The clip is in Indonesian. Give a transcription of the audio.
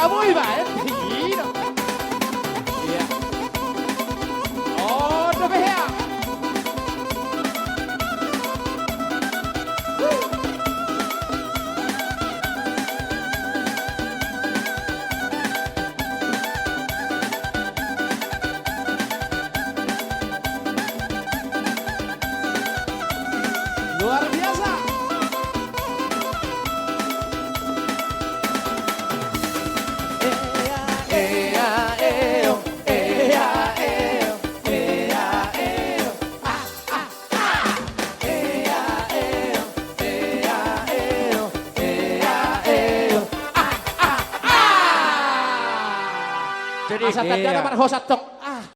Kamu ibarat tinggi dong. Iya. Oh, udah ya. Luar biasa. Jadi asa tanda naman hosat tok.